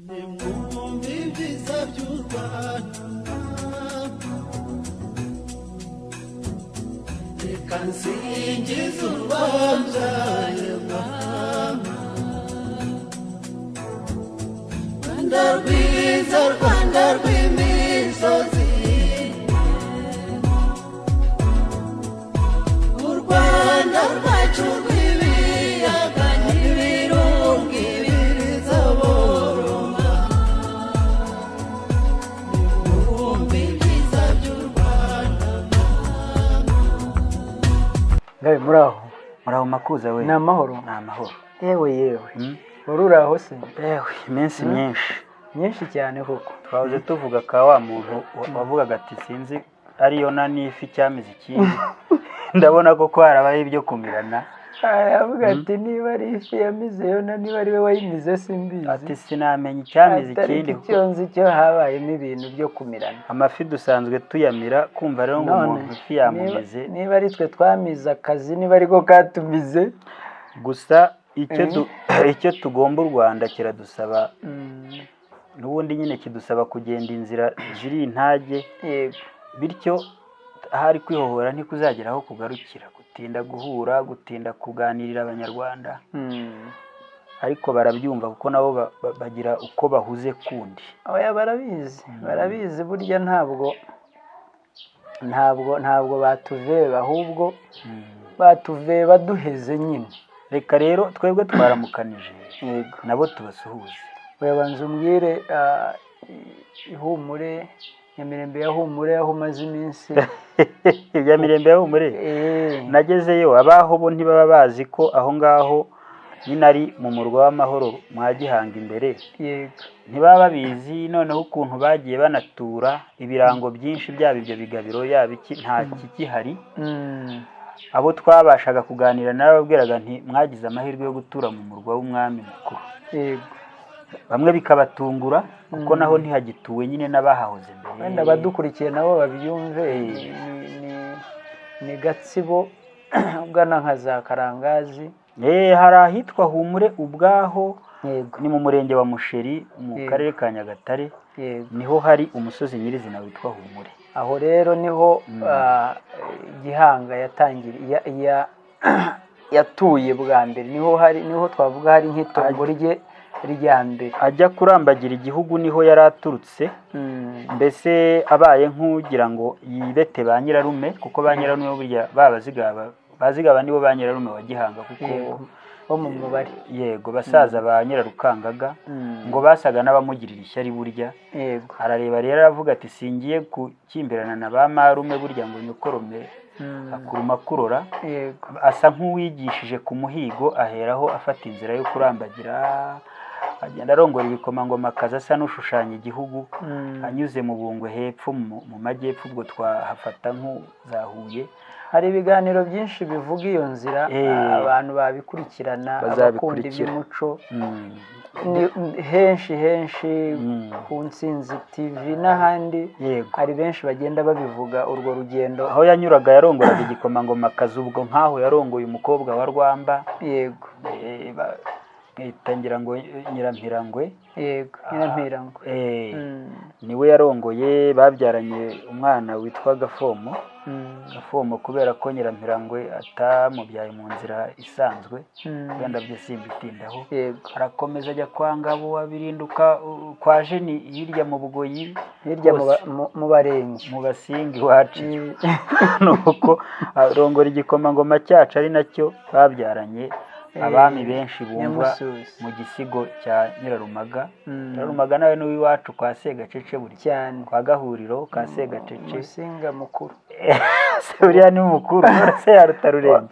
nimwumve ibyiza by'u Rwanda, reka nsingize urwabyaye mama. Rwanda rwiza, Rwanda rw'imisozi, u Rwanda rwacu rw'ibiyaga n'ibirunga ibiriza boroma. Nimwumve ibyiza by'u Rwanda. Ngabe muraho makuza we. ni amahoro. Ni amahoro. yewe wari uraho se? Iminsi myinshi cyane koko. twahoze tuvuga ka wa muntu wavugaga ati sinzi ariyo na n'ifi cyamize ikindi. Ndabona ko harabaye ibyo kumirana. Aravuga ati niba ari ifi yamizeyo na niba ari we wayimize simbizi. Ati sinamenya icyamize ikindi kuko nzi cyo habayemo ibintu byo kumirana. Amafi dusanzwe tuyamira, kumva rero ngo umuntu ifi yamumize. Niba ari twe twamize akazi, niba ariko katumize. Gusa icyo tugomba u Rwanda kiradusaba n'ubundi nyine kidusaba kugenda inzira ziri intage. Bityo ahari kwihohora ntikuzageraho kugarukira, gutinda guhura, gutinda kuganirira abanyarwanda. Ariko barabyumva kuko nabo bagira uko bahuze kundi. Oya barabizi burya ntabwo batuveba, ahubwo batuveba duheze nyine. Reka rero twebwe twaramukanije, nabo tubasuhuze. Uyabanza umbwire ihumure, Nyamirembe ya Humure aho umaze iminsi. Nyamirembe ya Humure nagezeyo, abaho bo ntibaba bazi ko aho ngaho nyine ari mu murwa w'amahoro mwa Gihanga imbere. Ntibaba babizi noneho ukuntu bagiye banatura ibirango byinshi byaba ibyo bigabiro yaba iki nta kikihari. Abo twabashaga kuganira narababwiraga nti mwagize amahirwe yo gutura mu murwa w'umwami mukuru. Bamwe bikabatungura kuko naho ntihagituwe nyine n'abahahoze mbere. Wenda badukurikiye nabo babyumve. Ni Gatsibo ugana nka za Karangazi. Hari ahitwa Humure ubwaho, ni mu murenge wa Musheri mu karere ka Nyagatare. Niho hari umusozi nyirizina witwa Humure. Aho rero niho Gihanga yatuye bwa mbere. Niho twavuga hari nk'itongo rya mbere. Ajya kurambagira igihugu niho yari aturutse. Mbese abaye nk'ugira ngo yibete ba nyirarume, kuko ba nyirarume burya bazigaba nibo ba nyirarume wa Gihanga kuko bo mu mubare. Yego, basaza ba Nyirarukangaga ngo basaga n'abamugirira ishyari burya. Arareba rero aravuga ati singiye kukimbirana na ba marume burya ngo nyokorome akuruma kurora. Asa nk'uwigishije ku muhigo, aheraho afata inzira yo kurambagira, agenda arongora ibikomangoma akaza asa n'ushushanya igihugu, anyuze mu Bungwe hepfo mu majyepfo, ubwo twahafata nk'uzahuye. Hari ibiganiro byinshi bivuga iyo nzira, abantu babikurikirana, abakunda iby'umuco. Henshi ku Nsinzi TV n'ahandi hari benshi bagenda babivuga urwo rugendo. Aho yanyuraga yarongoraga igikomangoma akazi, ubwo nk'aho yarongoye umukobwa wa Rwamba. Ngira ngo Nyirampirangwe. Nyirampirangwe. Niwe yarongoye, babyaranye umwana witwa Gafomo. Gafomo kubera ko Nyirampirangwe atamubyaye mu nzira isanzwe, wenda byo simbitindaho. Arakomeza ajya kwa Ngabo abirinduka kwa Jeni hirya mu Bugoyi, hirya mu Barenge, mu Basinga iwacu. Nuko arongora igikomangoma cyacu ari nacyo babyaranye abami benshi bumva mu gisigo cya Nyirarumaga. Nyirarumaga nawe ni uw'iwacu kwa Segacece buri cyane, kwa Gahuriro ka Segacece. Musinga mukuru. Uriya ni mukuru se ya Rutarurenge.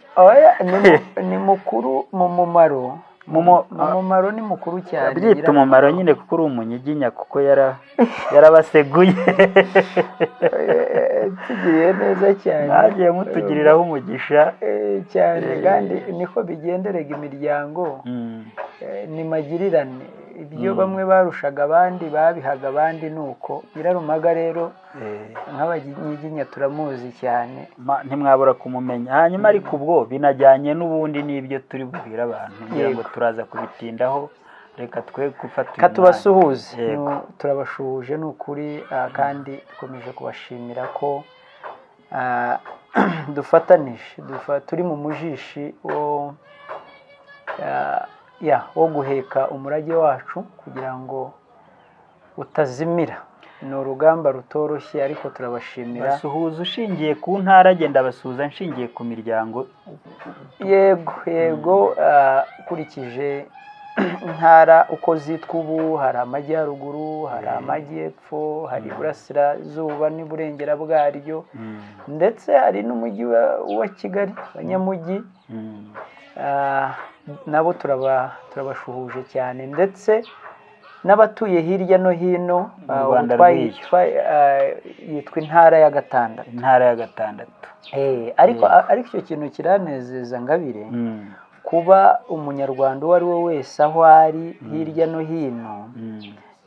Ni mukuru mu mumaro. Mumaro ni mukuru cyane. Byita umumaro nyine kuko uri umunyiginya, kuko yarabaseguye. Tugiriye neza cyane. Nagiye mutugiriraho umugisha cyane, kandi niko bigenderega imiryango. Ni magirirane. Ibyo bamwe barushaga abandi babihaga abandi, nuko Nyirarumaga rero nk'abanyiginya turamuzi cyane, ntimwabura kumumenya. Hanyuma ariko ubwo binajyanye n'ubundi n'ibyo turi bubwira abantu, ngira ngo turaza kubitindaho. reka twe gufata katubasuhuze turabashuhuje ni ukuri kandi dukomeje kubashimira ko dufatanije turi mu mujishi wo guheka umurage wacu kugira ngo utazimira. Ni urugamba rutoroshye ariko turabashimira. Basuhuza ushingiye ku ntara, agenda basuhuza nshingiye ku miryango. Yego ukurikije intara uko zitwa ubu, hari amajyaruguru, hari amajyepfo, hari iburasirazuba n'iburengera bwaryo, ndetse hari n'umujyi wa Kigali, abanyamujyi nabo turabashuhuje cyane, ndetse n'abatuye hirya no hino. Yitwa intara ya gatandatu. Ariko icyo kintu kiranezeza Ngabire, kuba umunyarwanda uwo ari we wese aho ari hirya no hino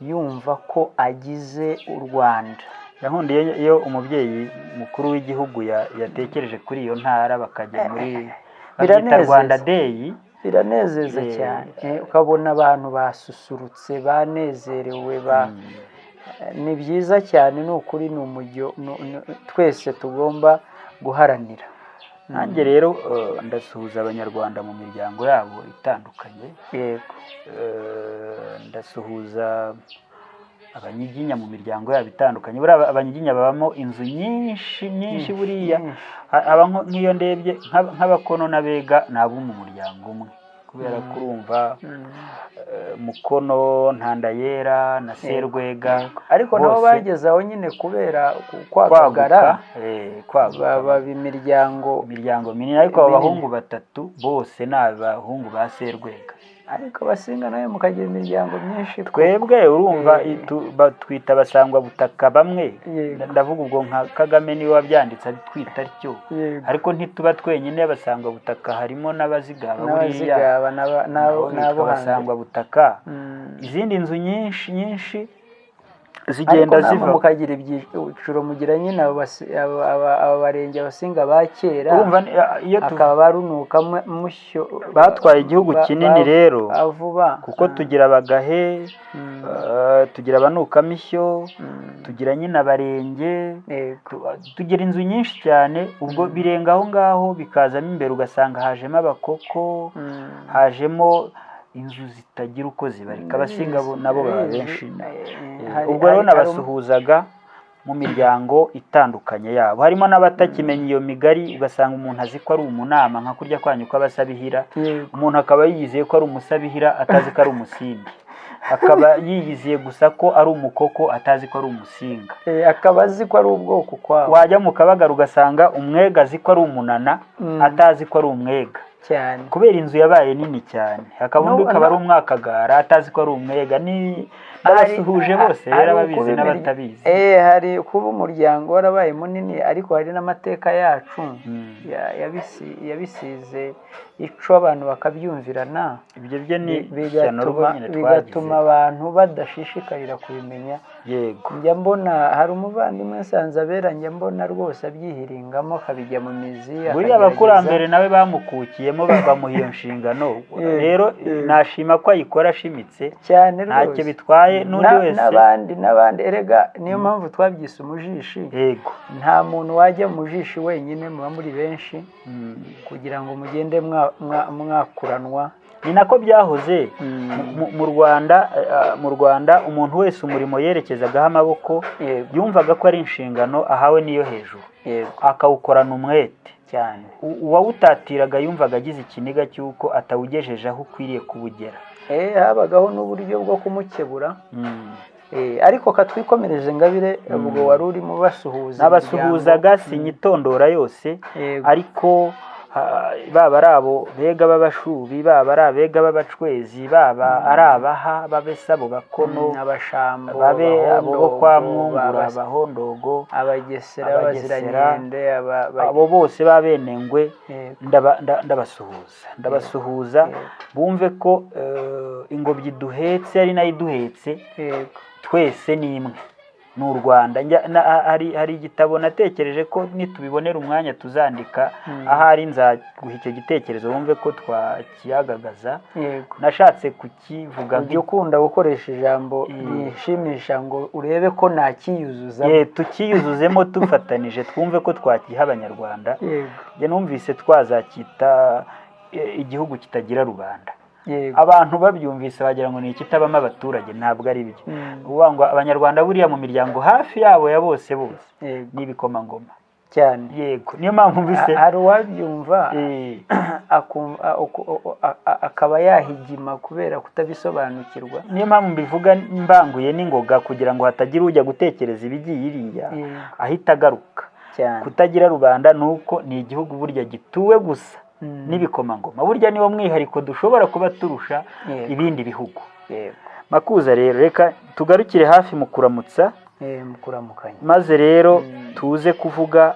yumva ko agize u Rwanda. Yahundiye iyo umubyeyi mukuru w'igihugu yatekereje kuri iyo ntara bakajya muri Rwanda Day. Biranezeza cyane, ukabona abantu basusurutse banezerewe. Ni byiza cyane, ni ukuri, ni umujyo twese tugomba guharanira. Nanjye rero ndasuhuza abanyarwanda mu miryango yabo itandukanye. Yego. Ndasuhuza abanyiginya mu miryango yabo itandukanye. Buriya abanyiginya babamo inzu nyinshi buriya. Nk'iyo ndebye nk'abakono n'abega ni abo mu muryango umwe, kubera ko urumva Mukono, Ntandayera na Serwega, ariko nabo bageze aho nyine kubera kwagagara baba imiryango minini, ariko aba bahungu batatu bose ni abahungu ba Serwega. Ariko Basinga nawe mukagira imiryango myinshi. Twebwe urumva twita abasangwa butaka bamwe, ndavuga ubwo nka Kagame niwe wabyanditse abitwita atyo, ariko ntituba twenyine. Abasangwa butaka harimo n'abazigaba buriya, n'abasangwa butaka. Izindi nzu nyinshi zigenda ziva, mukagira ibyiciro, mugira nyine abarenge Abasinga ba kera, akaba barunuka mushyo, batwaye igihugu kinini rero kuko tugira Abagahe, tugira Abanukamishyo, tugira nyine Abarenge, tugira inzu nyinshi cyane. Ubwo birenga aho ngaho bikazamo imbere, ugasanga hajemo Abakoko, hajemo inzu zitagira uko zibarika. Abasinga nabo baba benshi. Ubwo rero nabasuhuzaga mu miryango itandukanye yabo. Harimo n'abatakimenya iyo migari, ugasanga umuntu azi ko ari umunama, nka kurya kwanyu kw'Abasabihira. Umuntu akaba yiyizeye ko ari Umusabihira atazi ko ari Umusimbi, akaba yiyiziye gusa ko ari Umukoko atazi ko ari Umusinga, akaba azi ko ari ubwoko kwabo. Wajya mu Kabagara ugasanga Umwega azi ko ari Umunana atazi ko ari Umwega cyane, kubera inzu yabaye nini cyane. Hakaba undi ukaba ari Umwakagara atazi ko ari Umwega. N'abasuhuje bose rero ababizi n'abatabizi. Hari kuba umuryango warabaye munini, ariko hari n'amateka yacu yabisize ico abantu bakabyumvirana. Ibyo byo ni bigatuma abantu badashishikarira kubimenya. Yego. Njya mbona hari umuvandimwe Nsanzabera, njya mbona rwose abyihiringamo, akabijya mu mizi. Buriya abakurambere nawe bamukukiyemo bamuha iyo nshingano. Rero nashima ko ayikora ashimitse cyane rwose, ntacyo bitwaye n'undi wese. N'abandi erega niyo mpamvu twabyise umujishi. Yego. Nta muntu wajya mu mujishi wenyine, muba muri benshi kugira ngo mugende mwakuranwa. Ni nako byahoze mu Rwanda. Umuntu wese umurimo yerekezagaho amaboko yumvaga ko ari inshingano ahawe niyo hejuru, akawukorana umwete cyane. Uwawutatiraga yumvaga agize ikiniga cy'uko atawugejeje aho ukwiriye kuwugera. Habagaho n'uburyo bwo kumukebura. Ariko katwikomereje Ngabire, ubwo wari urimo basuhuza. Nabasuhuzaga sinyitondora yose, ariko baba ari abo bega b'Abashubi, baba ari abega b'Abacwezi, baba ari Abaha, babe Sabo Bakono, Abashambo, babe abo bo kwa Mwungura, Abahondogo, Abagesera, Abaziranyende, abo bose b'Abenengwe. Ndabasuhuza bumve ko ingobyi duhetse ari nayo iduhetse, twese ni imwe. ni u Rwanda. Hari igitabo natekereje ko nitubibonera umwanya tuzandika, ahari nzaguha icyo gitekerezo wumve ko twakiyagagaza. Nashatse kukivuga ujye ukunda gukoresha ijambo rishimisha ngo urebe ko nakiyuzuza, tukiyuzuzemo dufatanije twumve ko twakiha abanyarwanda. njye numvise twazakita igihugu kitagira rubanda. Abantu babyumvise bagira ngo ni ikitabamo abaturage, ntabwo ari byo. uvuga ngo abanyarwanda buriya mu miryango hafi yabo ya bose ni ibikomangoma cyane. Yego, niyo mpamvu mbise hari uwabyumva akaba yahigima kubera kutabisobanukirwa. Niyo mpamvu mbivuga mbanguye n'ingoga kugira ngo hatagira ujya gutekereza ibigiye iriya ahita agaruka. Kutagira rubanda nuko ni igihugu burya gituwe gusa n'ibikomangoma. Burya niwo mwihariko dushobora kuba turusha ibindi bihugu. Makuza rero reka tugarukire hafi mu kuramutsa, maze rero tuze kuvuga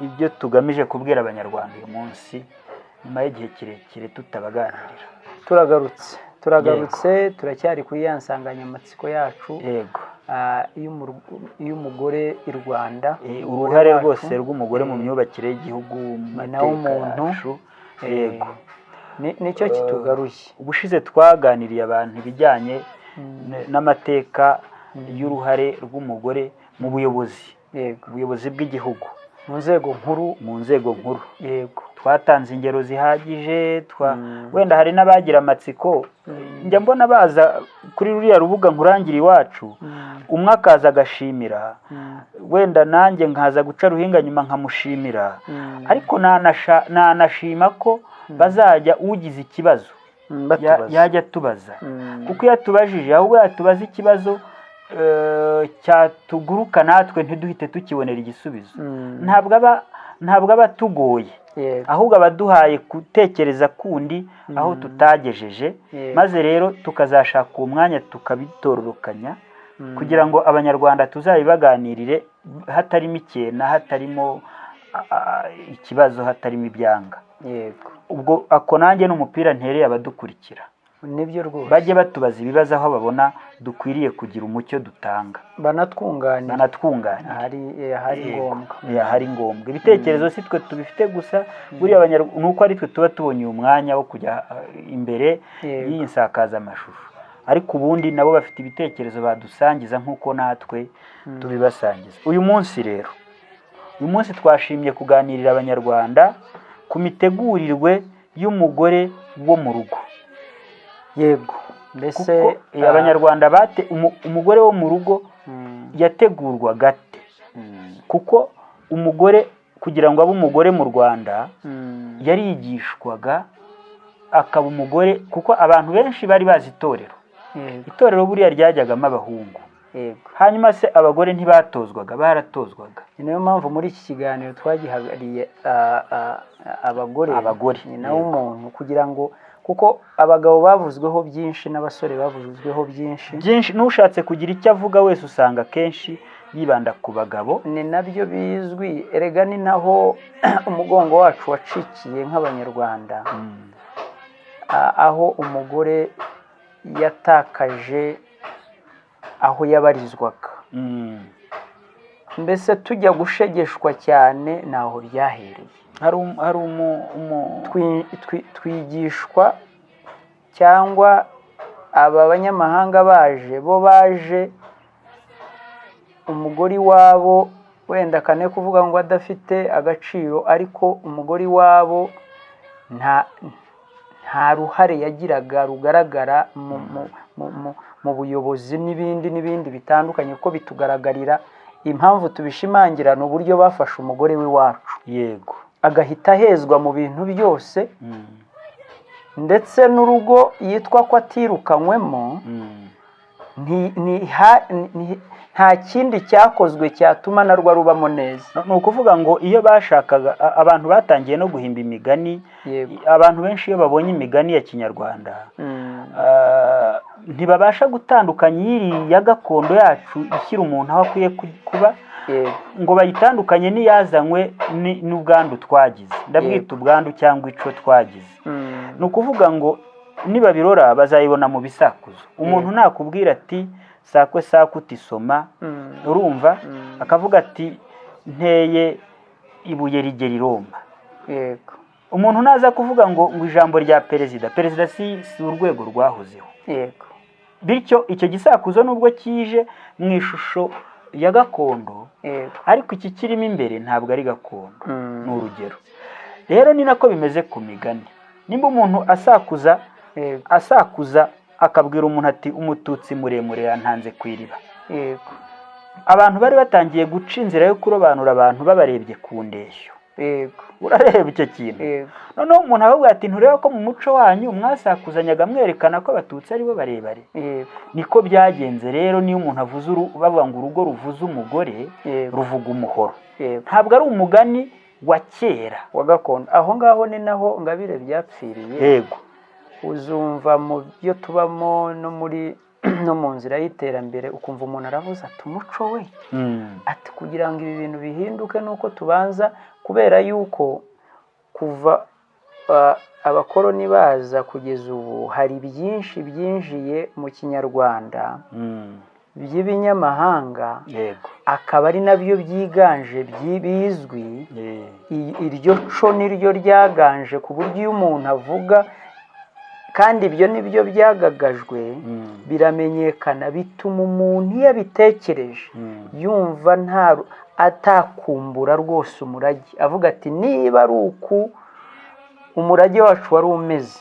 ibyo tugamije kubwira abanyarwanda uyu munsi nyuma y'igihe kirekire tutabaganirira. Turagarutse turacyari kuri ya nsanganyamatsiko yacu. iyo umugore i Rwanda, uruhare rwose rw'umugore mu myubakire y'igihugu, mu mateka yacu. Yego, nicyo kitugaruye. Ubushize twaganiriye abantu ibijyanye n'amateka y'uruhare rw'umugore mu buyobozi bw'igihugu, mu nzego nkuru. Yego, twatanze ingero zihagije. Wenda hari n'abagira amatsiko, njya mbona baza kuri ruriya rubuga nkurangira iwacu, umwe akaza agashimira, wenda nanjye nkaza guca ruhinga nyuma nkamushimira. Ariko nanashima ko bazajya ugize ikibazo yajya atubaza, kuko iyo atubajije ahubwo yatubaza ikibazo cyatuguruka natwe ntiduhite tukibonera igisubizo. Ntabwo aba tugoye, ahubwo abaduhaye gutekereza kundi aho tutagejeje, maze rero tukazashaka umwanya tukabitororokanya kugira ngo abanyarwanda tuzabibaganirire hatarimo icyena, hatarimo ikibazo, hatarimo ibyanga. Ubwo ako nanjye n'umupira ntereye abadukurikira, nibyo rwose, bajye batubaza ibibazo aho babona dukwiriye kugira umucyo dutanga, banatwunganira hari ngombwa. Ibitekerezo si twe tubifite gusa, buriya nuko ari twe tuba tubonye uyu mwanya wo kujya imbere y'iyi nsakazamashusho, ariko ubundi nabo bafite ibitekerezo badusangiza nk'uko natwe tubibasangiza. Uyu munsi twashimye kuganirira abanyarwanda ku mitegurirwe y'umugore wo mu rugo. Yego, mbese abanyarwanda umugore wo mu rugo yategurwa gate? Kuko umugore kugira ngo abe umugore mu Rwanda yarigishwaga akaba umugore, kuko abantu benshi bari bazi itorero buriya ryajyagamo abahungu. Hanyuma se abagore ntibatozwaga, baratozwaga. Ni nayo mpamvu muri iki kiganiro twagihagariye abagore nyina w'umuntu, kugira ngo, kuko abagabo bavuzweho byinshi n'abasore bavuzweho byinshi, n'ushatse kugira icyo avuga wese usanga kenshi yibanda ku bagabo. Ni nabyo bizwi, erega ni naho umugongo wacu wacikiye nk'abanyarwanda, aho umugore yatakaje aho yabarizwaga. Mbese tujya gushegeshwa cyane naho byahereye. Twigishwa, cyangwa aba banyamahanga baje umugore wabo, wenda kane kuvuga ngo adafite agaciro, ariko umugore wabo nta ruhare yagiraga rugaragara mu buyobozi n'ibindi bitandukanye, kuko bitugaragarira. Impamvu tubishimangira ni uburyo bafashe umugore w'iwacu, yego, agahita ahezwa mu bintu byose, ndetse n'urugo yitwa ko atirukanywemo, nta kindi cyakozwe cyatuma narwo rubamo neza. Ni ukuvuga ngo iyo bashakaga, abantu batangiye no guhimba imigani. Abantu benshi iyo babonye imigani ya Kinyarwanda ntibabasha gutandukanya iriya gakondo yacu ishyira umuntu aho akwiye kuba, ngo bayitandukanye n'iyazanywe n'ubwandu twagize. Ndabwita ubwandu cyangwa ico twagize. Ni ukuvuga ngo nibabirora bazayibona mu bisakuzo. Umuntu nakubwira ati sakwe utisoma urumva akavuga ati nteye ibuye rigera iroma. yego Umuntu naza kuvuga ngo ijambo rya perezida si urwego rwahozeho. yego Bityo icyo gisakuzo nubwo kije mu ishusho ya gakondo, yego ariko iki kirimo imbere ntabwo ari gakondo. Ni urugero rero, ni nako bimeze ku migani. Nimba umuntu asakuza akabwira umuntu ati umututsi muremure yantanze ku iriba, yego abantu bari batangiye guca inzira yo kurobanura abantu babarebye ku ndeshyo. yego urareba icyo kintu. yego noneho umuntu avuga ati ntureba ko mu muco wanyu mwasakuzanyaga mwerekana ko abatutsi ari bo barebare. yego Niko byagenze rero. Niyo umuntu avuze bavuga ngo urugo ruvuze umugore ruvuga umuhoro. Ntabwo ari umugani wa kera wa gakondo. Aho ngaho ni naho Ngabire byapfiriye. yego uzumva mu byo tubamo no mu nzira y'iterambere, ukumva umuntu aravuze ati umuco we, ati kugira ngo ibi bintu bihinduke nuko tubanza, kubera yuko kuva abakoloni baza kugeza ubu hari byinshi byinjiye mu kinyarwanda by'ibinyamahanga, akaba ari nabyo byiganje bizwi. Iryo co niryo ryaganje ku buryo iyo umuntu avuga, kandi ibyo nibyo byagagajwe biramenyekana, bituma umuntu iyo abitekereje yumva atakumbura rwose umurage, avuga ati niba ari uku umurage wacu wari umeze,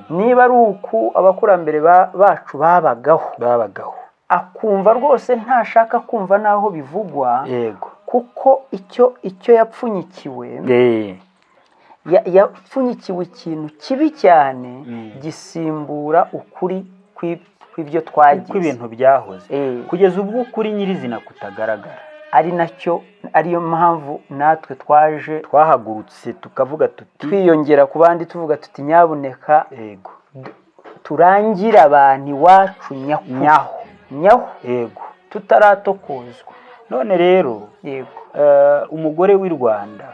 niba ari uku abakurambere bacu babagaho, akumva rwose ntashaka kumva n'aho bivugwa, kuko icyo yapfunyikiwe yapfunyikiwe ikintu kibi cyane gisimbura ukuri kw'ibyo twagize, ibintu byahoze kugeza ubwo ukuri nyirizina kutagaragara. Ariyo mpamvu natwe twahagurutse tukavuga tuti, twiyongera ku bandi tuvuga tuti nyabuneka turangire abantu iwacu nyaho tutaratokozwa. None rero umugore w'i Rwanda,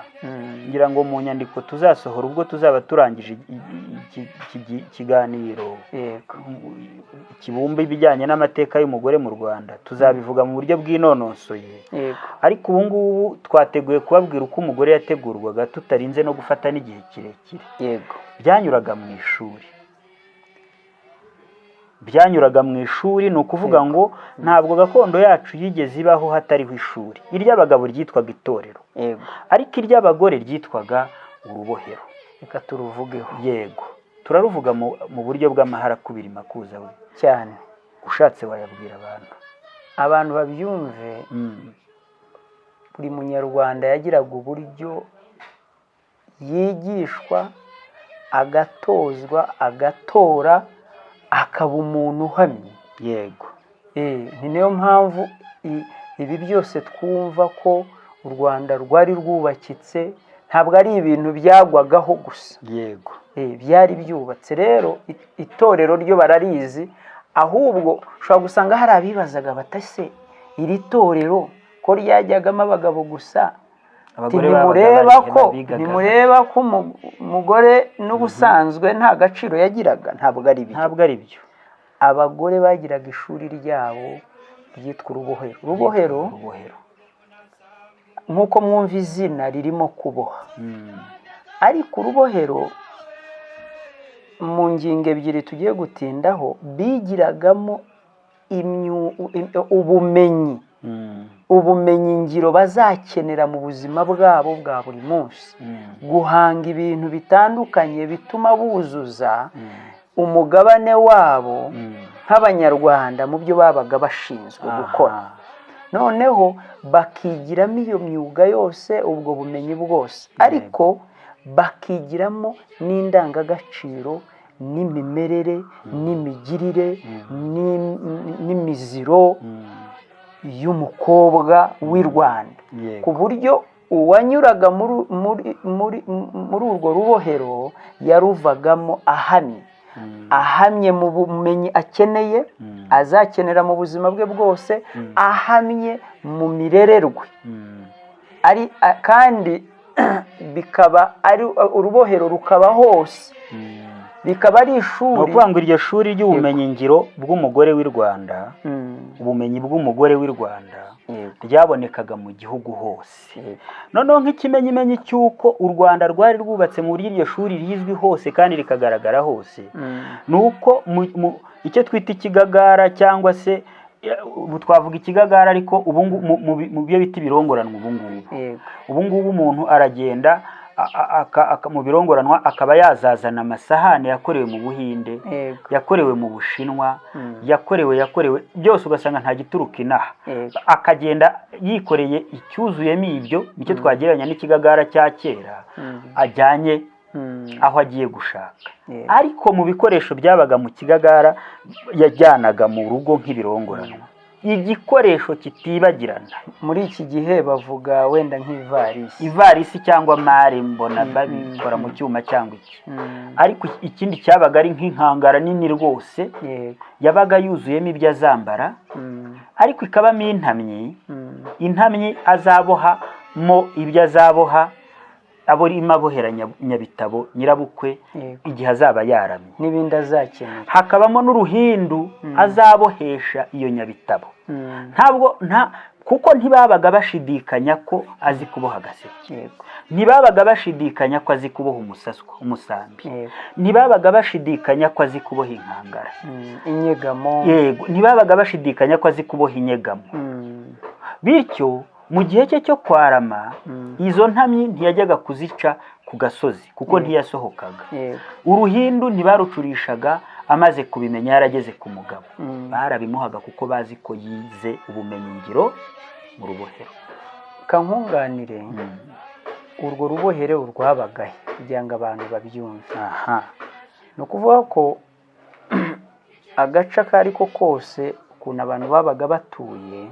ngira ngo mu nyandiko tuzasohora ubwo tuzaba turangije ikiganiro kibumba ibijyanye n'amateka y'umugore mu Rwanda, tuzabivuga mu buryo bw'inonosoye. Ariko ubu ngubu twateguye kubabwira uko umugore yategurwaga tutarinze no gufata n'igihe kirekire. Byanyuraga mu ishuri, ni ukuvuga ngo ntabwo gakondo yacu yigeze ibaho hatariho ishuri. Iry'abagabo ryitwaga itorero, ariko iry'abagore ryitwaga urubohero. Reka turuvugeho. Yego, turaruvuga mu buryo bw'amaharakubiri makuza we cyane. Ushatse wayabwira abantu babyumve. Buri munyarwanda yagiraga uburyo yigishwa, agatozwa, agatora, akaba umuntu uhamye. Yego. Ni niyo mpamvu ibi byose twumva ko u Rwanda rwari rwubakitse, ntabwo ari ibintu byagwagaho gusa. Yego. Byari byubatse. Rero itorero ryo bararizi, ahubwo ushobora gusanga hari abibazaga batase iri torero ko ryajyagamo abagabo gusa, nimureba ko umugore n'ubusanzwe nta gaciro yagiraga. Ntabwo ari byo. Abagore bagiraga ishuri ryabo ryitwa urubohero. Nk'uko mwumva izina ririmo kuboha. Ariko urubohero mu ngingo ebyiri tugiye gutindaho, bigiragamo ubumenyi ngiro bazakenera mu buzima bwabo bwa buri munsi, guhanga ibintu bitandukanye bituma buzuza umugabane wabo nk'abanyarwanda mu byo babaga bashinzwe gukora. Noneho bakigiramo iyo myuga yose, ubwo bumenyi bwose, ariko bakigiramo n'indangagaciro n'imimerere n'imigirire n'imiziro y'umukobwa w'i Rwanda, ku buryo uwanyuraga muri urwo rubohero yaruvagamo ahamye mu bumenyi akeneye, azakenera mu buzima bwe bwose, ahamye mu mirererwe, kandi bikaba ari urubohero rukaba hose bikaba ari ni ishuri. ukuvuga ngo iryo shuri ry'ubumenyingiro bw'umugore w'i Rwanda, ubumenyi bw'umugore w'i Rwanda ryabonekaga mu gihugu hose. Noneho nk'ikimenyimenyi cy'uko u Rwanda rwari rwubatse mu buryo iryo shuri rizwi hose kandi rikagaragara hose, ni uko icyo twita ikigagara cyangwa se ubu twavuga ikigagara, ariko mu byo bita ibirongoranwa ubu ngubu umuntu aragenda mu birongoranwa akaba yazazana amasahani yakorewe mu Buhinde, yakorewe mu Bushinwa, yakorewe byose ugasanga nta gituruka inaha, akagenda yikoreye icyuzuyemo ibyo, nicyo twagereranya n'ikigagara cya kera ajyanye aho agiye gushaka. Ariko mu bikoresho byabaga mu kigagara yajyanaga mu rugo nk'ibirongoranwa, igikoresho kitibagirana. Muri iki gihe bavuga wenda ivarisi cyangwa mare, mbona babikora mu cyuma cyangwa iki. Ariko ikindi cyabaga ari nk'inkangara nini rwose, yabaga yuzuyemo ibyo azambara, ariko ikabamo intamyi azabohamo ibyo azaboha arimo abohera nyabitabo nyirabukwe igihe azaba yaramye, n'ibindi azakenera. Hakabamo n'uruhindu azabohesha iyo nyabitabo. Kuko ntibabaga bashidikanya ko azi kuboha agaseke, ntibabaga bashidikanya ko azi kuboha umusambi, ntibabaga bashidikanya ko azi kuboha inkangara, inyegamo, ntibabaga bashidikanya ko azi kuboha inyegamo. Bityo mu gihe cye cyo kwarama, izo ntamyi ntiyajyaga kuzica ku gasozi kuko ntiyasohokaga. Uruhindu ntibarucurishaga amaze kubimenya yarageze ku mugabo, barabimuhaga kuko bazi ko yize ubumenyingiro mu rubohero. Kankunganire, urwo rubohero urwabagahe kugira ngo abantu babyumve. Ni ukuvuga ko agace ako ari ko kose ukuntu abantu babaga batuye,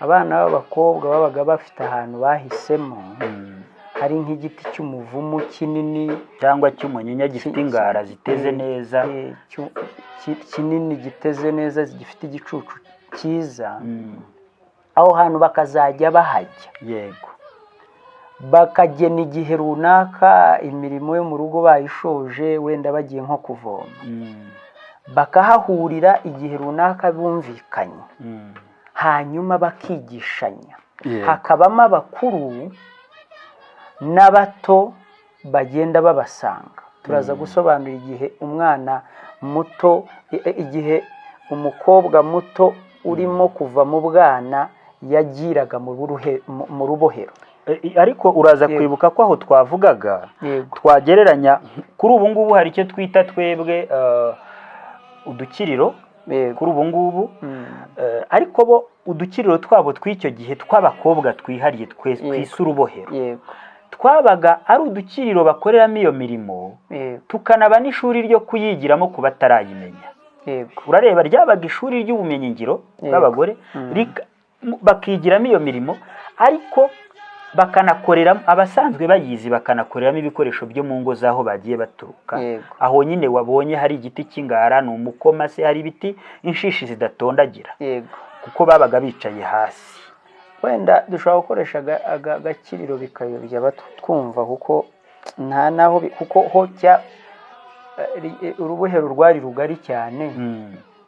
abana b'abakobwa babaga bafite ahantu bahisemo, hari nk'igiti cy'umuvumu kinini cyangwa cy'umunyinya gifite ingara ziteze neza, kinini giteze neza, gifite igicucu cyiza. Aho hantu bakazajya bahajya, bakagena igihe runaka imirimo yo mu rugo bayishoje, wenda bagiye nko kuvoma, bakahahurira igihe runaka bumvikanye, hanyuma bakigishanya. Hakabamo abakuru n'abato bagenda babasanga. Turaza gusobanura igihe umwana muto, igihe umukobwa muto urimo kuva mu bwana yagiraga mu rubohero. Ariko uraza kwibuka ko aho twavugaga twagereranya kuri ubu ngubu hari icyo twita twebwe udukiriro kuri ubu ngubu, ariko bo udukiriro twabo tw'icyo gihe tw'abakobwa twihariye twise urubohero, twabaga ari udukiriro bakoreramo iyo mirimo, tukanaba n'ishuri ryo kuyigiramo ku batarayimenya. Urareba ryabaga ishuri ry'ubumenyingiro bw'abagore, bakigiramo iyo mirimo, ariko bakanakoreramo abasanzwe bayizi, bakanakoreramo ibikoresho byo mu ngo z'aho bagiye baturuka. Aho nyine wabonye hari igiti cy'ingara, ni umukoma se, hari ibiti inshishi zidatondagira, kuko babaga bicaye hasi. Wenda dushobora gukoresha agakiriro bikayobya batwumva, kuko nta naho, kuko ho urubohero rwari rugari cyane,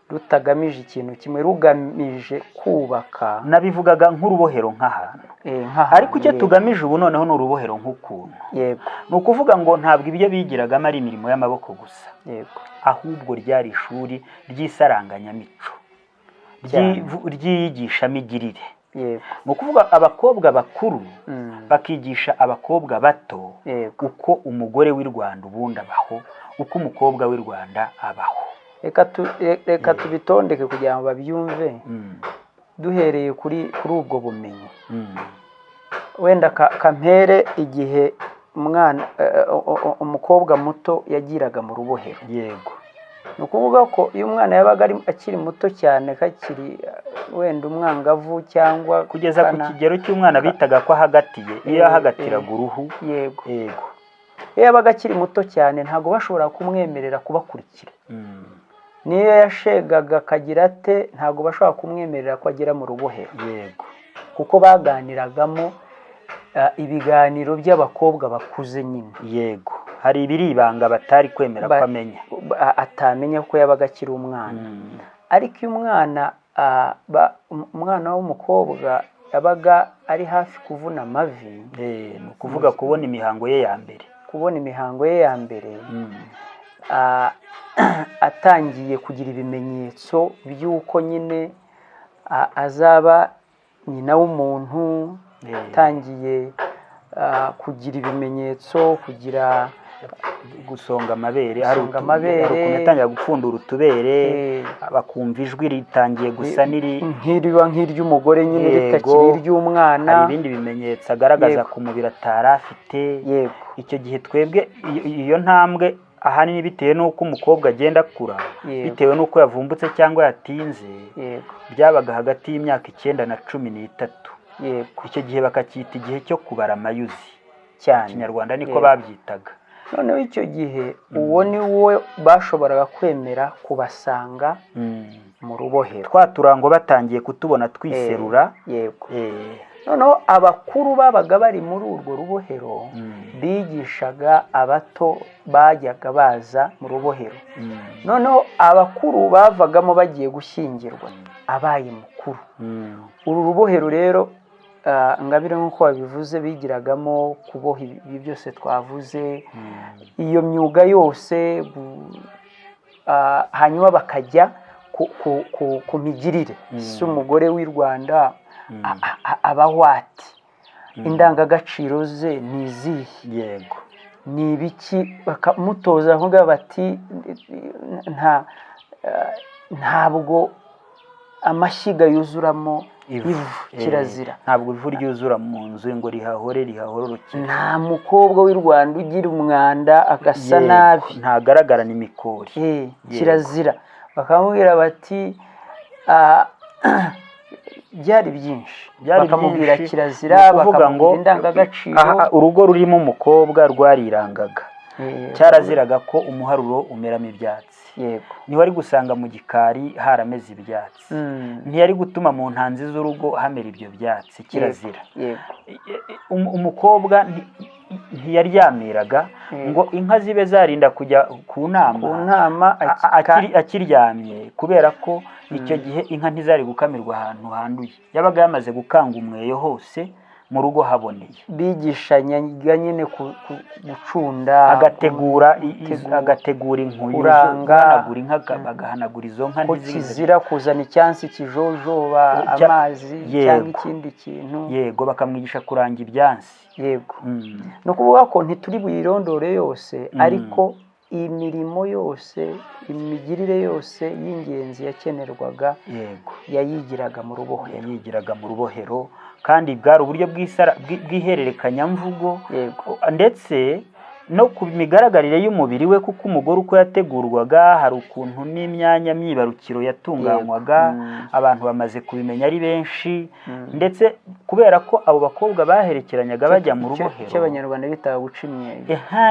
rutagamije ikintu kimwe, rugamije kubaka. Nabivugaga nk'urubohero nk'ahantu, ariko icyo tugamije ubu noneho ni urubohero nk'ukuntu. Ni ukuvuga ngo ntabwo ibyo bigiragamo ari imirimo y'amaboko gusa, ahubwo ryari ishuri ry'isaranganyamico, ry'iyigishamigirire. Ni ukuvuga abakobwa bakuru bakigisha abakobwa bato uko umugore w'i Rwanda ubundi abaho, uko umukobwa w'i Rwanda abaho. Reka tubitondeke kugira ngo babyumve, duhereye kuri ubwo bumenyi. Wenda kampere igihe umukobwa muto yagiraga mu rubohero. Ni ukuvuga ko iyo umwana yabaga akiri muto cyane, kakiri wenda umwangavu cyangwa kugeza ku kigero cy'umwana bitaga ko ahagatiye, iyo yahagatiraga uruhu. Iyo yabaga akiri muto cyane ntabwo bashobora kumwemerera kubakurikira. Niyo yashegaga akagira ate, ntabwo bashobora kumwemerera ko agera mu rubohero, kuko baganiragamo ibiganiro by'abakobwa bakuze nyine. hari ibiri ibanga batari kwemera ko amenya, atamenya ko yabaga akiri umwana. Ariko iyo umwana w'umukobwa yabaga ari hafi kuvuna amavi, ni ukuvuga kubona imihango ye ya mbere, atangiye kugira ibimenyetso by'uko nyine azaba nyina w'umuntu, atangiye kugira ibimenyetso, kugira gusonga amabere, hari ukuntu yatangira gupfundura utubere, bakumva ijwi ritangiye gusa nk'iry'umugore nyine ritakiri iry'umwana. Hari ibindi bimenyetso agaragaza ku mubiri atari afite. Icyo gihe twebwe iyo ntambwe ahanini bitewe n'uko umukobwa agenda akura, bitewe n'uko yavumbutse cyangwa yatinze, byabaga hagati y'imyaka 9 na 13. Icyo gihe bakacyita igihe cyo kubara amayuzi cyane, Kinyarwanda niko babyitaga. Noneho icyo gihe uwo ni wo bashoboraga kwemera kubasanga mu rubohero, twa turango batangiye kutubona twiserura. noneho abakuru babaga bari muri urwo rubohero bigishaga abato bajyaga baza mu rubohero. Noneho abakuru bavagamo bagiye gushyingirwa abaye mukuru. Uru rubohero rero Ngabire nk'uko babivuze bigiragamo kuboha ibi byose twavuze, iyo myuga yose, hanyuma bakajya ku migirire. Si umugore w'i Rwanda abahwati, indangagaciro ze ni izihe, ni ibiki, bakamutoza avuga bati ntabwo amashyiga yuzuramo ivu, kirazira. Ntabwo ivu ryuzura mu nzu ngo rihahororokere. Nta mukobwa w'i Rwanda ugira umwanda agasa nabi, ntagaragarana imikori, kirazira. Bakamubwira bati byari byinshi, bakamubwira kirazira, bakamubwira indangagaciro. Urugo rurimo umukobwa rwarirangaga, cyaraziraga ko umuharuro umeramo ibyatsi. Ntiwari gusanga mu gikari harameze ibyatsi, ntiyari gutuma mu ntanzi z'urugo hamera ibyo byatsi, kirazira. Umukobwa ntiyaryamiraga ngo inka zibe zarinda kujya ku nama akiryamye, kubera ko icyo gihe inka ntizari gukamirwa ahantu handuye, yabaga yamaze gukanga umweyo hose mu rugo haboneye. Bigishanyaga nyine gucunda, agategura inkuyu, guhanagura inka, bagahanagura izo nka, ko kizira kuzana icyansi kijojoba amazi cyangwa ikindi kintu. Bakamwigisha kuranga ibyansi. No kuvuga ko ntituri buyirondore yose, ariko imirimo yose, imigirire yose y'ingenzi yakenerwaga yayigiraga mu rubohero. Kandi bwari uburyo bw'ihererekanyamvugo, ndetse no ku migaragarire y'umubiri we, kuko umugore uko yategurwaga hari ukuntu n'imyanya myibarukiro yatunganywaga. Abantu bamaze kubimenya ari benshi, ndetse kubera ko abo bakobwa baherekeranyaga bajya mu rubohero, cy'Abanyarwanda bitaga guca imyeyo,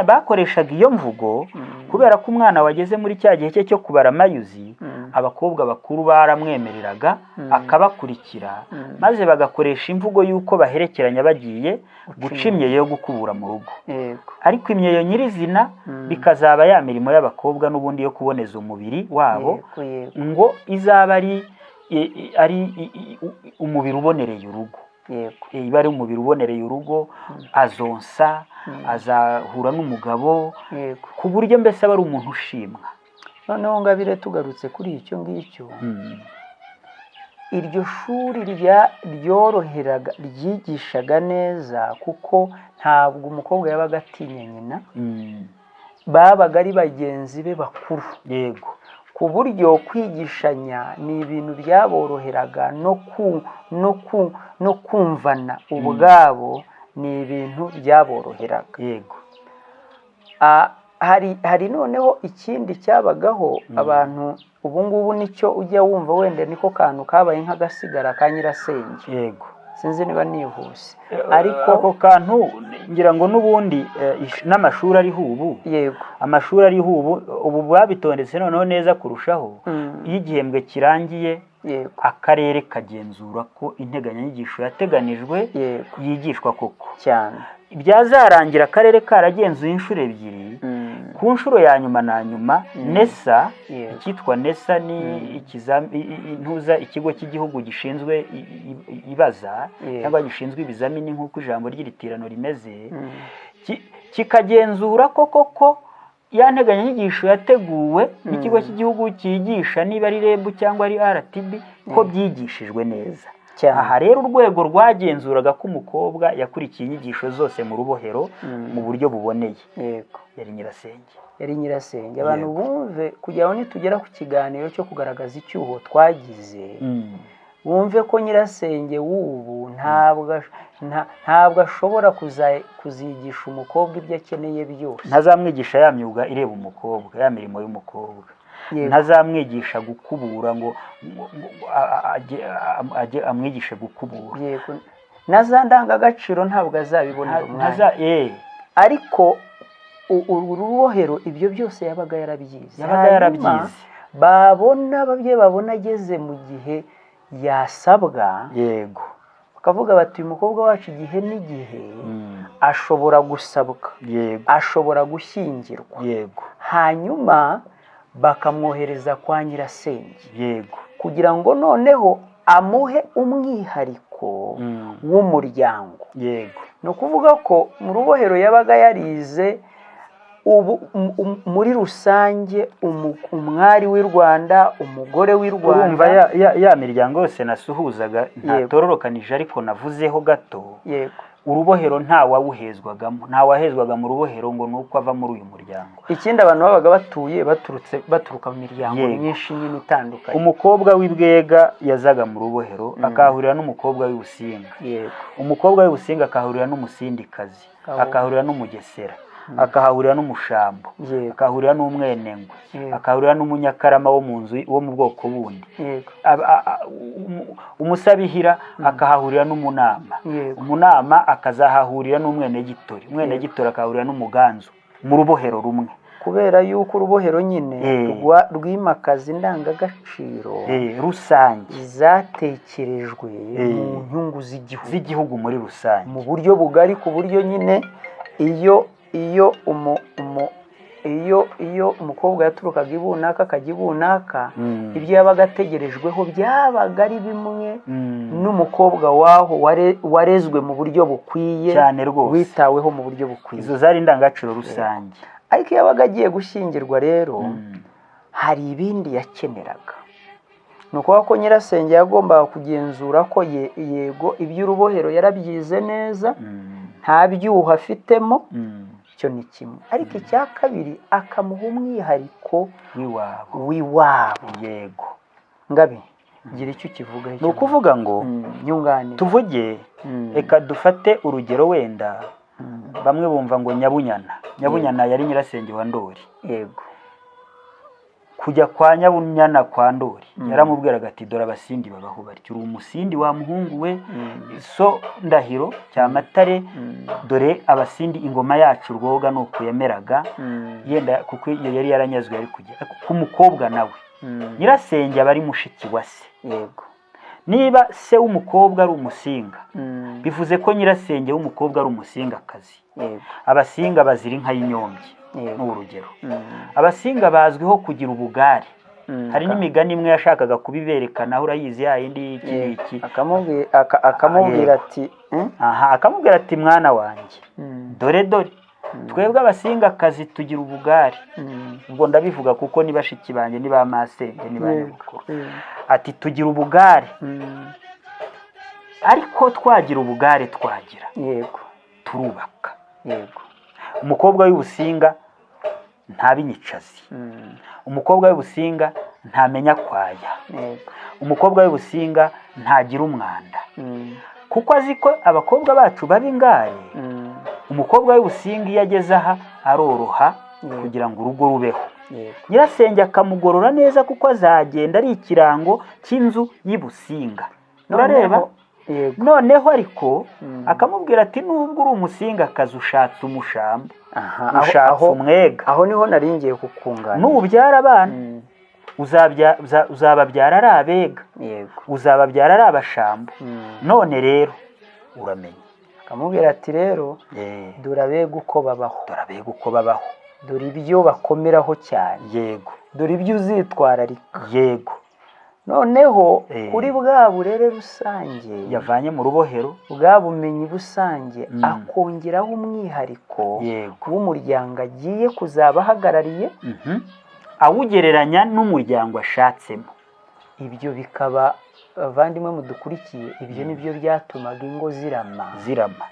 bakoreshaga iyo mvugo kubera ko umwana wageze muri cya gihe cye cyo kubara amayuzi, abakobwa bakuru baramwemereraga akabakurikira, maze bagakoresha imvugo y'uko baherekeranya bagiye guca imyeyo yo gukubura mu rugo. Ariko imyeyo nyirizina bikazaba ya mirimo y'abakobwa n'ubundi yo kuboneza umubiri wabo, ngo izaba ari umubiri ubonereye urugo. Iba ari umubiri ubonereye urugo, azonsa, azahura n'umugabo, ku buryo mbese aba ari umuntu ushimwa. Noneho Ngabire, tugarutse kuri icyo ngicyo, iryo shuri ryoroheraga, ryigishaga neza, kuko ntabwo umukobwa yabaga atinya nyina, babaga ari bagenzi be bakuru. Ku buryo kwigishanya ni ibintu byaboroheraga, no kumvana ubwabo ni ibintu byaboroheraga. Hari noneho ikindi cyabagaho, abantu ubu ngubu nicyo ujya wumva wenda niko kantu kabaye nk'agasigara ka nyirasenge. Sinzi niba nihuse, ariko ako kantu ngira ngo n'ubundi n'amashuri ariho ubu, amashuri ariho ubu babitondetse noneho neza kurushaho. Iyo igihembwe kirangiye yego akarere kagenzura ko integanyanyigisho yateganijwe yego yigishwa koko cyane. byazarangira akarere karagenzuye inshuro ebyiri. Ku nshuro ya nyuma na nyuma nesa Yego. icyitwa nesa ni intuza ikigo cy'igihugu gishinzwe ibaza Yego. cyangwa gishinzwe ibizamini nk'uko ijambo ry'iritirano rimeze, kikagenzura ko koko ya nteganyanyigisho yateguwe n'ikigo cy'igihugu cyigisha niba ari REB cyangwa ari RTB ko byigishijwe neza. Aha rero urwego rwagenzuraga ko umukobwa yakurikiye inyigisho zose mu rubohero mu buryo buboneye. Yego. Yari Nyirasenge. Yari Nyirasenge. Abantu bumve kugira ngo nitugera ku kiganiro cyo kugaragaza icyuho twagize, bumve ko Nyirasenge w'ubu ntabwo ashobora kuzigisha umukobwa ibyo akeneye byose. Ntazamwigisha ya myuga ireba umukobwa, ya mirimo y'umukobwa. Ntazamwigisha gukubura ngo amwigishe gukubura. Yego. Na za ndangagaciro ntabwo azabibonera umwanya. Ariko urubohero ibyo byose yabaga yarabyize. Babona ababyeyi babona ageze mu gihe yasabwa, yego, bakavuga bati uyu mukobwa wacu igihe n'igihe ashobora gusabwa, yego, ashobora gushyingirwa, yego, hanyuma bakamwohereza kwa Nyirasenge, yego, kugira ngo noneho amuhe umwihariko w'umuryango. Yego. Ni ukuvuga ko mu rubohero yabaga yarize ubu muri rusange umwari w'i Rwanda, umugore w'i Rwanda. Urumva ya miryango yose nasuhuzaga ntatororokanije ariko navuzeho gato. Yego. Urubohero ntawawuhezwagamo, ntawahezwaga mu rubohero ngo nuko ava muri uyu muryango. Ikindi abantu babaga baturuka mu miryango myinshi nyine itandukanye. Umukobwa w'Ibwega yazaga mu rubohero akahurira n'umukobwa w'Ibusinga. Yego. Umukobwa w'Ibusinga akahurira n'umusindikazi, akahurira n'umugesera, akahahurira n'umushambo, akahurira n'umwenengwe, akahurira n'umunyakarama wo mu nzu wo mu bwoko bundi. Umusabihira akahahurira n'umunama, umunama akazahahurira n'umwenegitori, umwenegitori akahahurira n'umuganzu mu rubohero rumwe. Kubera yuko urubohero nyine rwimakaza indangagaciro rusange zatekerejwe mu nyungu z'igihugu muri rusange, mu buryo bugari, ku buryo nyine iyo umukobwa yaturukaga ibunaka akajya ibunaka, ibyo yabaga ategerejweho byabaga ari bimwe n'umukobwa waho warezwe mu buryo bukwiye cyane rwose, witaweho mu buryo bukwiye. Izo zari indangagaciro rusange. Ariko iyo yabaga agiye gushyingirwa rero hari ibindi yakeneraga. Ni ukuvuga ko Nyirasenge yagombaga kugenzura ko yego iby'urubohero yarabyize neza, nta byuho afitemo, icyo ni kimwe. Ariko icya kabiri akamuha umwihariko w'iwabo. Yego. Ngabe gira icyo kivuga. Ni ukuvuga ngo tuvuge, reka dufate urugero wenda, bamwe bumva ngo Nyabunyana. Nyabunyana yari Nyirasenge wa Ndoli. Yego. Kujya kwa Nyabunyana kwa Ndoli yaramubwiraga ati dore abasindi babaho batyo, uri umusindi wa muhungu we, so Ndahiro Cyamatare, dore abasindi ingoma yacu Rwoga nuko yemeraga, yenda kuko iyo yari yaranyazwe yari kujya ku mukobwa nawe. Nyirasenge aba ari mushiki wa se. Yego. Niba se w'umukobwa ari umusinga, bivuze ko Nyirasenge w'umukobwa ari umusingakazi. Abasinga bazira inka y'inyombye n'urugero. Abasinga bazwiho kugira ubugare. Hari n'imigani imwe yashakaga kubiberekana, urayizi ya yindi iki akamubwira ati akamubwira ati mwana wanjye, dore twebwe abasingakazi tugira ubugare. Ubwo ndabivuga kuko ni bashiki banjye, ni ba masenge, ni ba nyabukuru. Ati tugira ubugare, ariko twagira ubugare twagira, yego, turubaka. Yego. Umukobwa w'Ibusinga ntabinyicazi, umukobwa w'Ibusinga ntamenya kwaya, umukobwa w'Ibusinga ntagira umwanda, kuko azi ko abakobwa bacu baba ingare. Umukobwa w'Ibusinga iyo ageze aha aroroha kugira ngo urugo rubeho. Nyirasenge akamugorora neza kuko azagenda ari ikirango cy'inzu y'Ibusinga. Urareba? Noneho ariko akamubwira ati nubwo uri umusingakazi ushatse umushambo, ushatse umwega. Aho niho naringiye kukungana. Nubyara abana uzababyara ari abega, yego, uzababyara ari abashambo. None rero uramenye. akamubwira ati rero dore abega uko babaho, dore ibyo bakomeraho cyane, yego, dore ibyo uzitwararika, yego. noneho kuri bwa burere rusange yavanye mu rubohero, bwa bumenyi busange, akongeraho umwihariko yego, w'umuryango agiye kuzaba ahagarariye, awugereranya n'umuryango ashatsemo. ibyo bikaba, abavandimwe mudukurikiye, ibyo nibyo byatumaga ingo zirama,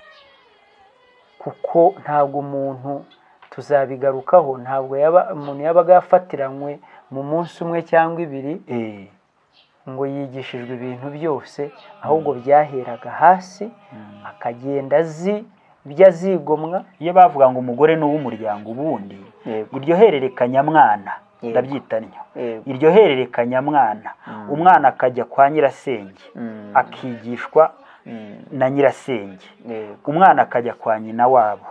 kuko ntabwo umuntu, tuzabigarukaho, ntabwo umuntu yabaga yafatiranywe mu munsi umwe cyangwa ibiri ngo yigishijwe ibintu byose, ahubwo byaheraga hasi, akagenda ibyo azigomwa. Iyo bavuga ngo umugore ni uw'umuryango, ubundi iryo hererekanyamwana ndabyitanya, iryo hererekanyamwana, umwana akajya kwa nyirasenge akigishwa na nyirasenge, umwana akajya kwa nyina wabo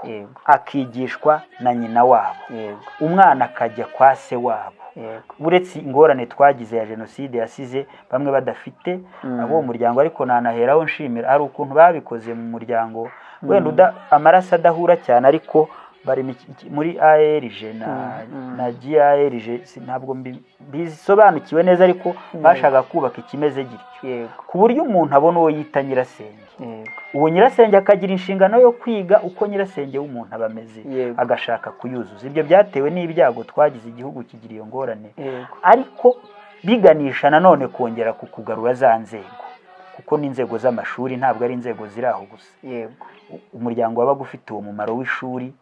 akigishwa na nyina wabo, umwana akajya kwa se wabo. Uretse ingorane twagize ya jenoside yasize bamwe badafite abo muryango, ariko nanaheraho nshimira hari ukuntu babikoze mu muryango, wenda amaraso adahura cyane, ariko bari muri ARG na GARG, ntabwo bisobanukiwe neza, ariko bashaka kubaka ikimeze gityo, ku buryo umuntu abona uwo yita nyirasenge, uwo nyirasenge akagira inshingano yo kwiga uko nyirasenge w'umuntu aba ameze, agashaka kuyuzuza. Ibyo byatewe n'ibyago twagize, igihugu kigira iyo ngorane, ariko biganisha nanone kongera kukugarura za nzego, kuko n'inzego z'amashuri ntabwo ari inzego ziri aho gusa. Umuryango wabaga ufite uwo mumaro w'ishuri,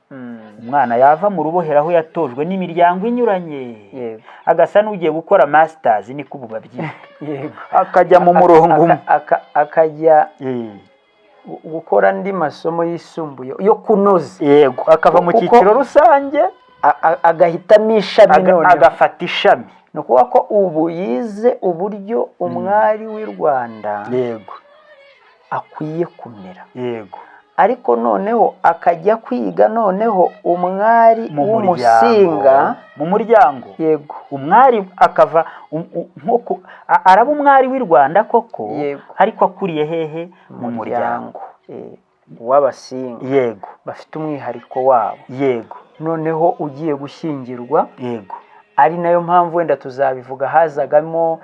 umwana yava mu rubohero aho yatojwe n'imiryango inyuranye, agasa n'ugiye gukora masters, niko ubu babyita, akajya mu murongo, akajya gukora andi masomo yisumbuye yo kunoza, yego, akava mu cyiciro rusange agahitamo ishami, agafata ishami. Ni ukuvuga ko ubu yize uburyo umwari w'i Rwanda, yego, akwiye kumera, yego, ariko noneho akajya kwiga noneho umwari w'umusinga mu muryango, yego, umwari akava araba umwari w'i Rwanda koko, ariko akuriye hehe? Mu muryango w'abasinga, yego, bafite umwihariko wabo, yego. Noneho ugiye gushyingirwa, yego, ari nayo mpamvu wenda tuzabivuga, hazagamo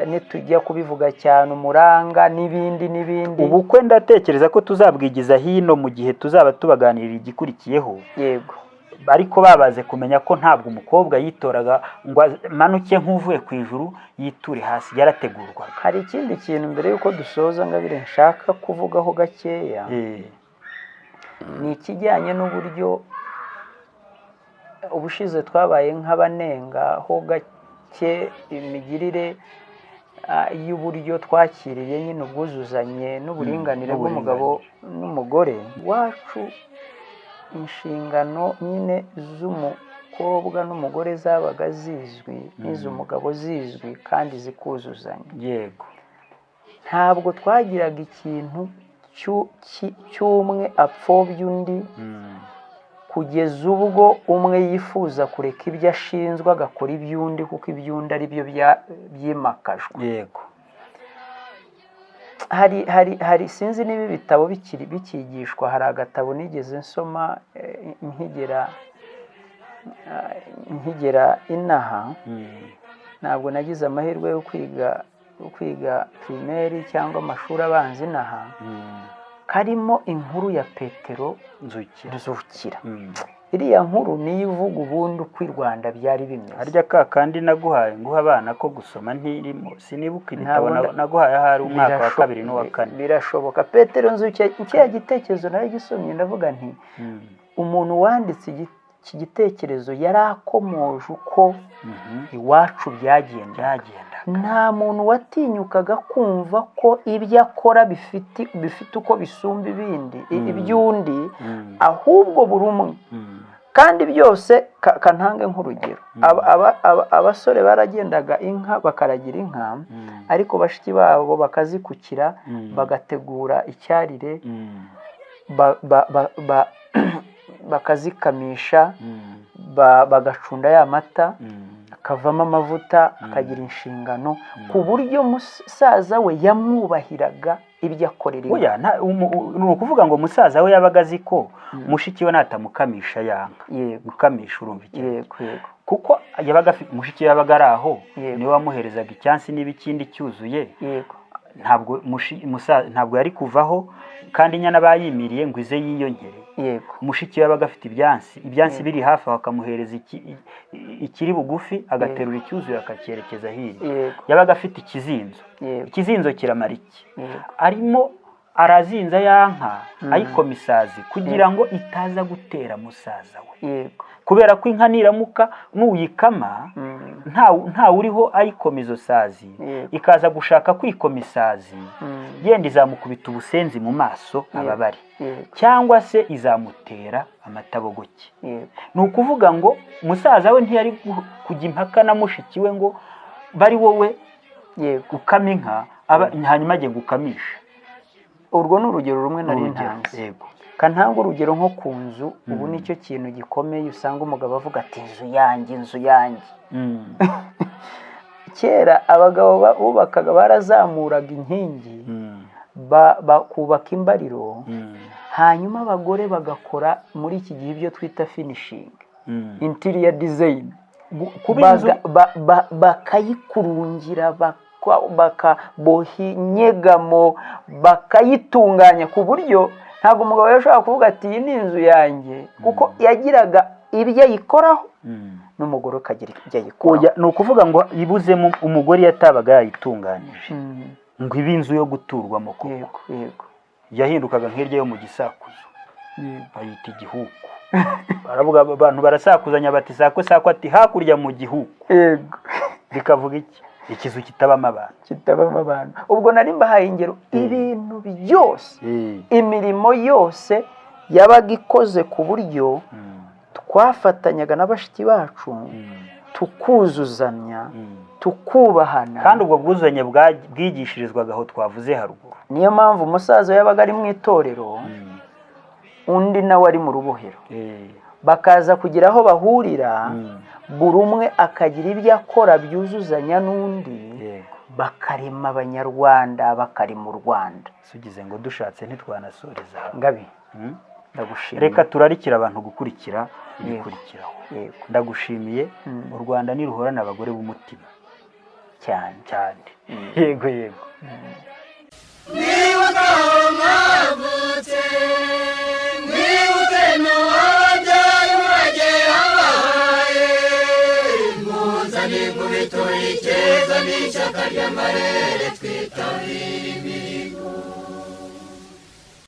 nitujya kubivuga cyane umuranga n'ibindi. Ubukwe ndatekereza ko tuzabwigiza hino mu gihe tuzaba tubaganirira igikurikiyeho, yego, ariko babaze kumenya ko ntabwo umukobwa yitoraga ngo manuke nk'uvuye ku ijuru yiture hasi, yarategurwaga. Hari ikindi kintu mbere yuko dusoza ngabire nshaka kuvugaho gakeya, ni ikijyanye n'uburyo ubushize twabaye nk'abanengaho gake imigirire y'uburyo twakiriye nyine ubwuzuzanye n'uburinganire bw'umugabo n'umugore wacu. Inshingano nyine z'umukobwa n'umugore zabaga zizwi, n'iz'umugabo zizwi kandi zikuzuzanya, yego. Ntabwo twagiraga ikintu cy'umwe apfobya undi, kugeza ubwo umwe yifuza kureka ibyo ashinzwe agakora iby'undi, kuko iby'undi ari byo byimakajwe, yego. Hari sinzi niba ibitabo bikigishwa, hari agatabo nigeze nsoma nkigera inaha, ntabwo nagize amahirwe yo kwiga primaire cyangwa amashuri abanza inaha, karimo inkuru ya Petero Nzukira. Iriya nkuru niyo ivuga ubundi uko i Rwanda byari bimeze. Harya kandi naguhaye nguha abana ko gusoma ntirimo, sinibuka ibitabo naguhaye, ahari umwaka wa 2 n'uwa 4. Birashoboka. Petero Nzukira, icyo gitekerezo nari gisomye, ndavuga nti umuntu wanditse iki gitekerezo yari akomoje uko iwacu byagenda. Nta muntu watinyukaga kumva ko ibyo akora bifite uko bisumba ibindi iby'undi, ahubwo buri umwe. Kandi byose kantange nk'urugero, abasore baragendaga inka bakaragira inka, ariko bashiki babo bakazikukira, bagategura icyarire, bakazikamisha, bagacunda ya mata, kavamo amavuta akagira inshingano ku buryo musaza we yamwubahiraga ibyo akorera oya ni ukuvuga ngo musaza we yabaga azi ko mushiki we natamukamisha yanka gukamisha urumva iki kuko yabaga mushiki we yabaga ari aho niwe wamuherezaga icyansi n'ibikindi cyuzuye ntabwo yari kuvaho kandi inyana bayimiriye ngo ize yiyongere mushiki we yabaga afite ibyansi biri hafi aho akamuhereza ikiri bugufi agaterura icyuzuye akacyerekeza hirya yabaga afite ikizinzo kiramara iki arimo arazinza yanka ayikoma isazi kugira ngo itaza gutera musaza we kubera ko inka niramuka nuyikama nta uriho ayikoma izo sazi ikaza gushaka kwikoma isazi yenda izamukubita ubusenzi mu maso ababari cyangwa se izamutera amatabogoke ni ukuvuga ngo musaza we ntiyari kujya impaka na mushiki we ngo bari wowe ukama inka hanyuma agiye gukamisha. Urwo ni urugero rumwe nari ntanze kantanga urugero nko ku nzu ubu nicyo kintu gikomeye usanga umugabo avuga ati inzu yanjye kera abagabo bubakaga barazamuraga inkingi bakubaka imbariro hanyuma abagore bagakora muri iki gihe ibyo twita finishing interior design bakayikurungira bakaboha inyegamo bakayitunganya ku buryo ntabwo umugabo yashobora kuvuga ati iyi ni inzu yanjye kuko yagiraga ibyo ayikoraho n'umugore ukagira ibyo ayikoraho. Ni ukuvuga ngo ibuzemo umugore yatabaga yayitunganije ngo ibe inzu yo guturwamo koko yahindukaga nk'irya yo mu gisakuzo bayita igihugu. Baravuga abantu barasakuzanya bati sako ati hakurya mu gihugu bikavuga iki ikizu kitabamo abantu. Ubwo nari mbahaye ingero ibintu byose imirimo yose yabaga ikoze ku buryo twafatanyaga n'abashiki bacu tukuzuzanya tukubahana kandi ubwo bwuzuzanye bwigishirizwaga aho twavuze haruguru. Niyo mpamvu umusaza yabaga ari mu itorero undi nawe ari mu rubohero bakaza kugira aho bahurira buri umwe akagira ibyo akora byuzuzanya n'undi bakarema abanyarwanda bakarema u Rwanda. Sugize ngo dushatse ntitwanasoreza ngabi ndagushimiye. Reka turarikira abantu gukurikira ibikurikiraho. Ndagushimiye. U Rwanda ni ruhorana abagore b'umutima cyane. Yego nibuka mwavutse mwibuke n'uwabyaye umurage abahaye muzane kubituri icyeza n'ishyaka ry'amarere twitabira imihigo.